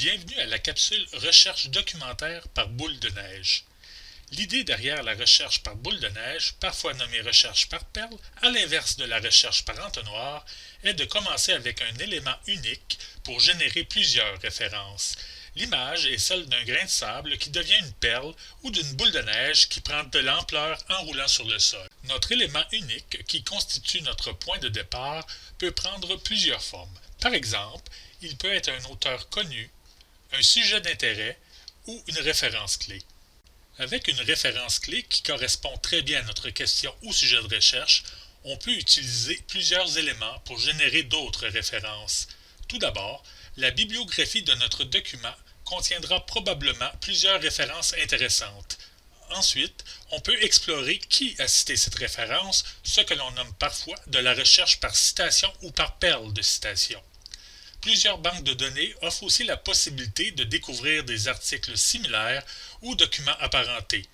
Bienvenue à la capsule Recherche documentaire par boule de neige. L'idée derrière la recherche par boule de neige, parfois nommée recherche par perle, à l'inverse de la recherche par entonnoir, est de commencer avec un élément unique pour générer plusieurs références. L'image est celle d'un grain de sable qui devient une perle ou d'une boule de neige qui prend de l'ampleur en roulant sur le sol. Notre élément unique, qui constitue notre point de départ, peut prendre plusieurs formes. Par exemple, il peut être un auteur connu, un sujet d'intérêt ou une référence clé. Avec une référence clé qui correspond très bien à notre question ou sujet de recherche, on peut utiliser plusieurs éléments pour générer d'autres références. Tout d'abord, la bibliographie de notre document contiendra probablement plusieurs références intéressantes. Ensuite, on peut explorer qui a cité cette référence, ce que l'on nomme parfois de la recherche par citation ou par perle de citation. Plusieurs banques de données offrent aussi la possibilité de découvrir des articles similaires ou documents apparentés.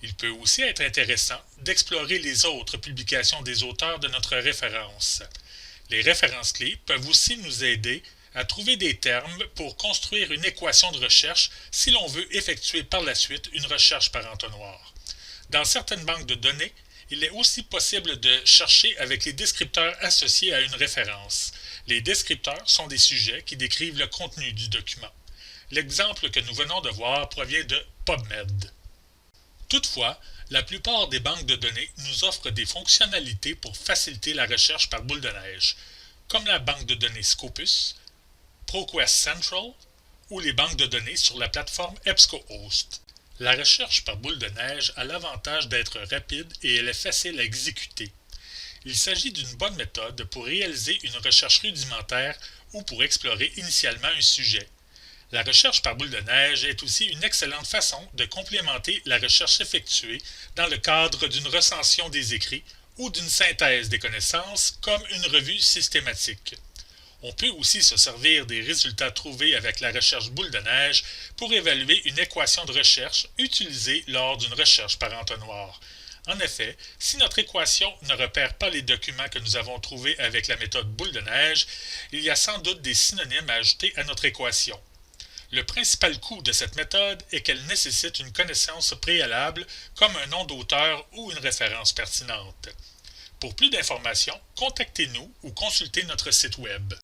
Il peut aussi être intéressant d'explorer les autres publications des auteurs de notre référence. Les références clés peuvent aussi nous aider à trouver des termes pour construire une équation de recherche si l'on veut effectuer par la suite une recherche par entonnoir. Dans certaines banques de données, il est aussi possible de chercher avec les descripteurs associés à une référence. Les descripteurs sont des sujets qui décrivent le contenu du document. L'exemple que nous venons de voir provient de PubMed. Toutefois, la plupart des banques de données nous offrent des fonctionnalités pour faciliter la recherche par boule de neige, comme la banque de données Scopus, ProQuest Central ou les banques de données sur la plateforme EBSCOhost. La recherche par boule de neige a l'avantage d'être rapide et elle est facile à exécuter. Il s'agit d'une bonne méthode pour réaliser une recherche rudimentaire ou pour explorer initialement un sujet. La recherche par boule de neige est aussi une excellente façon de complémenter la recherche effectuée dans le cadre d'une recension des écrits ou d'une synthèse des connaissances comme une revue systématique. On peut aussi se servir des résultats trouvés avec la recherche boule de neige pour évaluer une équation de recherche utilisée lors d'une recherche par entonnoir. En effet, si notre équation ne repère pas les documents que nous avons trouvés avec la méthode boule de neige, il y a sans doute des synonymes à ajouter à notre équation. Le principal coût de cette méthode est qu'elle nécessite une connaissance préalable comme un nom d'auteur ou une référence pertinente. Pour plus d'informations, contactez-nous ou consultez notre site web.